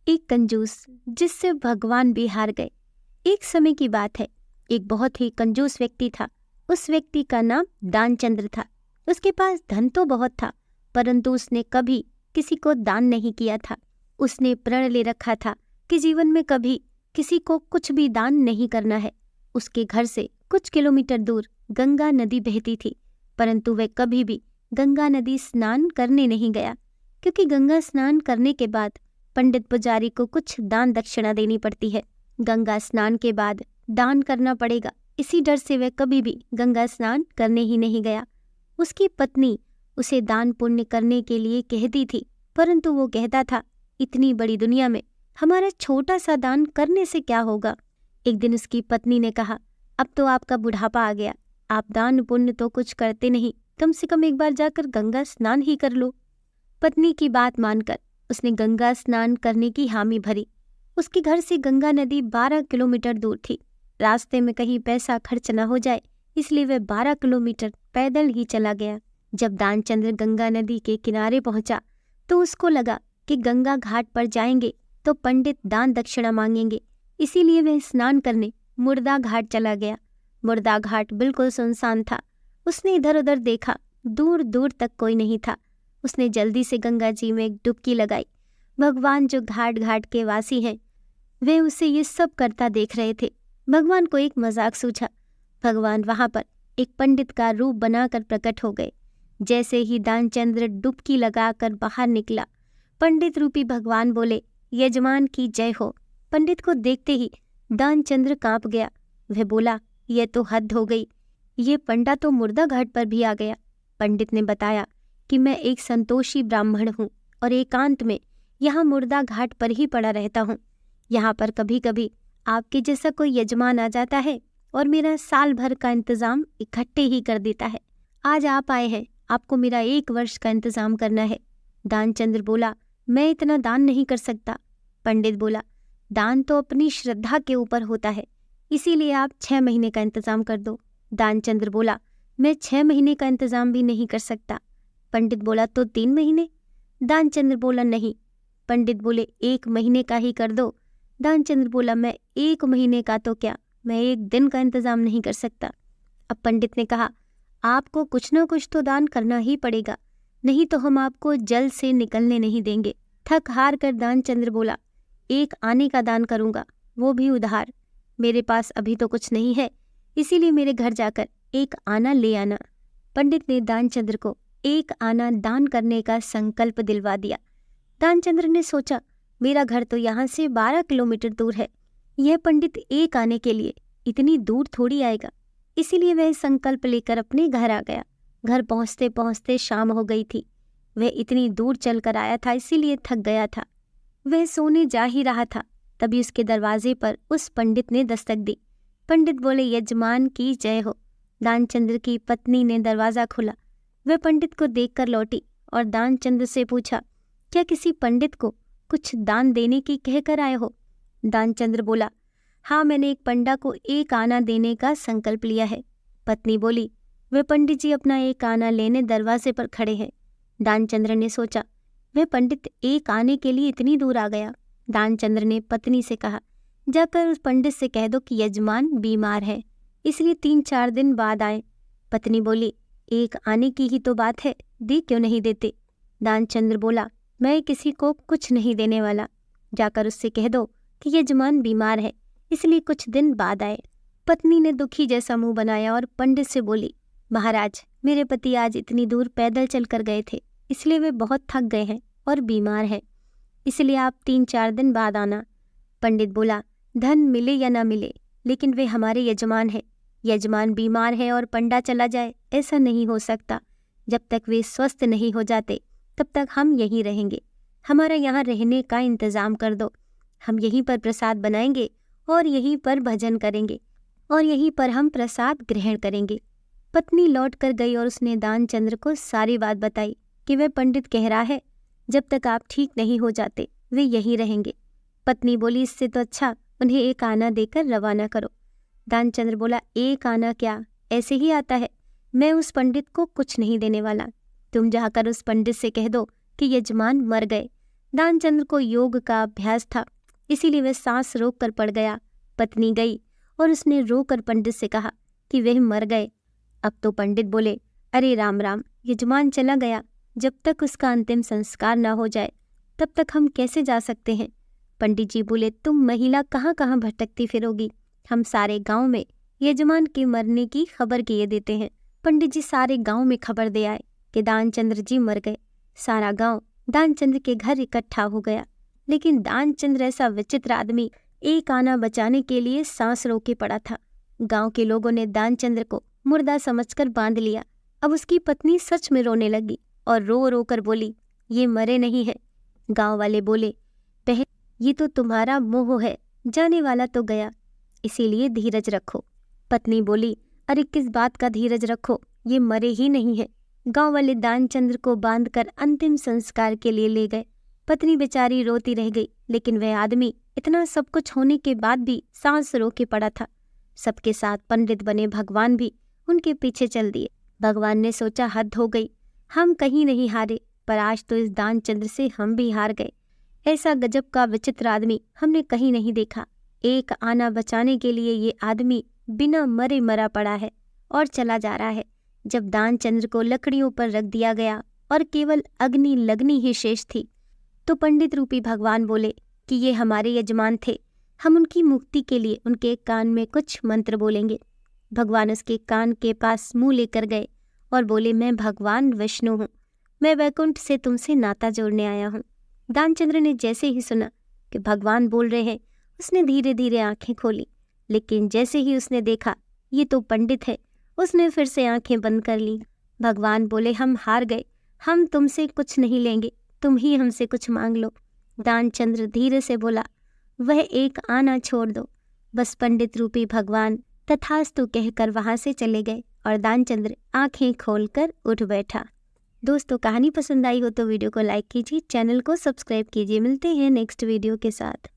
एक कंजूस जिससे भगवान भी हार गए। एक समय की बात है, एक बहुत ही कंजूस व्यक्ति था। उस व्यक्ति का नाम दानचंद्र था। उसके पास धन तो बहुत था, परंतु उसने कभी किसी को दान नहीं किया था। उसने प्रण ले रखा था कि जीवन में कभी किसी को कुछ भी दान नहीं करना है। उसके घर से कुछ किलोमीटर दूर गंगा नदी बहती थी, परंतु वह कभी भी गंगा नदी स्नान करने नहीं गया, क्योंकि गंगा स्नान करने के बाद पंडित पुजारी को कुछ दान दक्षिणा देनी पड़ती है। गंगा स्नान के बाद दान करना पड़ेगा, इसी डर से वह कभी भी गंगा स्नान करने ही नहीं गया। उसकी पत्नी उसे दान पुण्य करने के लिए कहती थी, परंतु वो कहता था, इतनी बड़ी दुनिया में हमारा छोटा सा दान करने से क्या होगा। एक दिन उसकी पत्नी ने कहा, अब तो आपका बुढ़ापा आ गया, आप दान पुण्य तो कुछ करते नहीं, कम से कम एक बार जाकर गंगा स्नान ही कर लो। पत्नी की बात मानकर उसने गंगा स्नान करने की हामी भरी। उसके घर से गंगा नदी 12 किलोमीटर दूर थी। रास्ते में कहीं पैसा खर्च न हो जाए, इसलिए वह 12 किलोमीटर पैदल ही चला गया। जब दानचंद्र गंगा नदी के किनारे पहुंचा तो उसको लगा कि गंगा घाट पर जाएंगे तो पंडित दान दक्षिणा मांगेंगे, इसीलिए वह स्नान करने मुर्दा घाट चला गया। मुर्दा घाट बिल्कुल सुनसान था। उसने इधर उधर देखा, दूर दूर तक कोई नहीं था। उसने जल्दी से गंगा जी में एक डुबकी लगाई। भगवान जो घाट घाट के वासी हैं, वे उसे ये सब करता देख रहे थे। भगवान को एक मजाक सूझा। भगवान वहां पर एक पंडित का रूप बनाकर प्रकट हो गए। जैसे ही दानचंद्र डुबकी लगाकर बाहर निकला, पंडित रूपी भगवान बोले, यजमान की जय हो। पंडित को देखते ही दानचंद्र कांप गया। वह बोला, यह तो हद हो गई, ये पंडा तो मुर्दा घाट पर भी आ गया। पंडित ने बताया कि मैं एक संतोषी ब्राह्मण हूँ और एकांत में यहाँ मुर्दा घाट पर ही पड़ा रहता हूँ। यहाँ पर कभी कभी आपके जैसा कोई यजमान आ जाता है और मेरा साल भर का इंतजाम इकट्ठे ही कर देता है। आज आप आए हैं, आपको मेरा 1 वर्ष का इंतजाम करना है। दानचंद्र बोला, मैं इतना दान नहीं कर सकता। पंडित बोला, दान तो अपनी श्रद्धा के ऊपर होता है, इसीलिए आप 6 महीने का इंतजाम कर दो। दानचंद्र बोला, मैं 6 महीने का इंतजाम भी नहीं कर सकता। पंडित बोला, तो 3 महीने? दानचंद्र बोला, नहीं। पंडित बोले, 1 महीने का ही कर दो। दानचंद्र बोला, मैं 1 महीने का तो क्या, मैं 1 दिन का इंतजाम नहीं कर सकता। अब पंडित ने कहा, आपको कुछ न कुछ तो दान करना ही पड़ेगा, नहीं तो हम आपको जल से निकलने नहीं देंगे। थक हार कर दानचंद्र बोला, 1 आने का दान करूंगा, वो भी उधार। मेरे पास अभी तो कुछ नहीं है, इसीलिए मेरे घर जाकर 1 आना ले आना। पंडित ने दानचंद्र को 1 आना दान करने का संकल्प दिलवा दिया। दानचंद्र ने सोचा, मेरा घर तो यहाँ से 12 किलोमीटर दूर है, यह पंडित 1 आने के लिए इतनी दूर थोड़ी आएगा। इसीलिए वह संकल्प लेकर अपने घर आ गया। घर पहुँचते पहुँचते शाम हो गई थी। वह इतनी दूर चलकर आया था, इसीलिए थक गया था। वह सोने जा ही रहा था, तभी उसके दरवाजे पर उस पंडित ने दस्तक दी। पंडित बोले, यजमान की जय हो। दानचंद्र की पत्नी ने दरवाज़ा खोला। वह पंडित को देखकर लौटी और दानचंद्र से पूछा, क्या किसी पंडित को कुछ दान देने की कहकर आए हो? दानचंद्र बोला, हाँ, मैंने एक पंडा को 1 आना देने का संकल्प लिया है। पत्नी बोली, वे पंडित जी अपना 1 आना लेने दरवाजे पर खड़े हैं। दानचंद्र ने सोचा, वह पंडित 1 आने के लिए इतनी दूर आ गया। दानचंद्र ने पत्नी से कहा, जाकर उस पंडित से कह दो कि यजमान बीमार है, इसलिए 3-4 दिन बाद आए। पत्नी बोली, 1 आने की ही तो बात है, दे क्यों नहीं देते? दानचंद्र बोला, मैं किसी को कुछ नहीं देने वाला, जाकर उससे कह दो कि यजमान बीमार है, इसलिए कुछ दिन बाद आए। पत्नी ने दुखी जैसा मुंह बनाया और पंडित से बोली, महाराज, मेरे पति आज इतनी दूर पैदल चलकर गए थे, इसलिए वे बहुत थक गए हैं और बीमार हैं, इसलिए आप 3-4 दिन बाद आना। पंडित बोला, धन मिले या ना मिले, लेकिन वे हमारे यजमान हैं। यजमान बीमार है और पंडा चला जाए, ऐसा नहीं हो सकता। जब तक वे स्वस्थ नहीं हो जाते तब तक हम यहीं रहेंगे। हमारा यहाँ रहने का इंतजाम कर दो। हम यहीं पर प्रसाद बनाएंगे और यहीं पर भजन करेंगे और यहीं पर हम प्रसाद ग्रहण करेंगे। पत्नी लौट कर गई और उसने दानचंद्र को सारी बात बताई कि वह पंडित कह रहा है, जब तक आप ठीक नहीं हो जाते वे यहीं रहेंगे। पत्नी बोली, इससे तो अच्छा उन्हें 1 आना देकर रवाना करो। दानचंद्र बोला, 1 आना क्या, ऐसे ही आता है, मैं उस पंडित को कुछ नहीं देने वाला। तुम जाकर उस पंडित से कह दो कि यजमान मर गए। दानचंद्र को योग का अभ्यास था, इसीलिए वह सांस रोक कर पड़ गया। पत्नी गई और उसने रोकर पंडित से कहा कि वह मर गए। अब तो पंडित बोले, अरे राम राम, यजमान चला गया, जब तक उसका अंतिम संस्कार न हो जाए तब तक हम कैसे जा सकते हैं। पंडित जी बोले, तुम महिला कहाँ कहाँ भटकती फिरोगी, हम सारे गांव में यजमान के मरने की खबर किए देते हैं। पंडित जी सारे गांव में खबर दे आए कि दानचंद्र जी मर गए। सारा गांव दानचंद्र के घर इकट्ठा हो गया, लेकिन दानचंद्र ऐसा विचित्र आदमी एक आना बचाने के लिए सांस रोके पड़ा था। गांव के लोगों ने दानचंद्र को मुर्दा समझकर बांध लिया। अब उसकी पत्नी सच में रोने लगी और रो रो कर बोली, ये मरे नहीं है। गांव वाले बोले, बहन ये तो तुम्हारा मोह है, जाने वाला तो गया, इसीलिए धीरज रखो। पत्नी बोली, अरे किस बात का धीरज रखो, ये मरे ही नहीं है। गांव वाले दानचंद्र को बांधकर अंतिम संस्कार के लिए ले गए। पत्नी बेचारी रोती रह गई, लेकिन वह आदमी इतना सब कुछ होने के बाद भी सांस रोके पड़ा था। सबके साथ पंडित बने भगवान भी उनके पीछे चल दिए। भगवान ने सोचा, हद हो गई, हम कहीं नहीं हारे, पर आज तो इस दानचंद्र से हम भी हार गए। ऐसा गजब का विचित्र आदमी हमने कहीं नहीं देखा। एक आना बचाने के लिए ये आदमी बिना मरे मरा पड़ा है और चला जा रहा है। जब दानचंद्र को लकड़ियों पर रख दिया गया और केवल अग्नि लगनी ही शेष थी, तो पंडित रूपी भगवान बोले कि ये हमारे यजमान थे, हम उनकी मुक्ति के लिए उनके कान में कुछ मंत्र बोलेंगे। भगवान उसके कान के पास मुंह लेकर गए और बोले, मैं भगवान विष्णु हूँ, मैं वैकुंठ से तुमसे नाता जोड़ने आया हूँ। दानचंद्र ने जैसे ही सुना कि भगवान बोल रहे हैं, उसने धीरे धीरे आंखें खोली, लेकिन जैसे ही उसने देखा ये तो पंडित है, उसने फिर से आंखें बंद कर ली। भगवान बोले, हम हार गए, हम तुमसे कुछ नहीं लेंगे, तुम ही हमसे कुछ मांग लो। दानचंद्र धीरे से बोला, वह एक आना छोड़ दो। बस पंडित रूपी भगवान तथास्तु कहकर वहां से चले गए और दानचंद्र आंखें खोलकर उठ बैठा। दोस्तों, कहानी पसंद आई हो तो वीडियो को लाइक कीजिए, चैनल को सब्सक्राइब कीजिए। मिलते हैं नेक्स्ट वीडियो के साथ।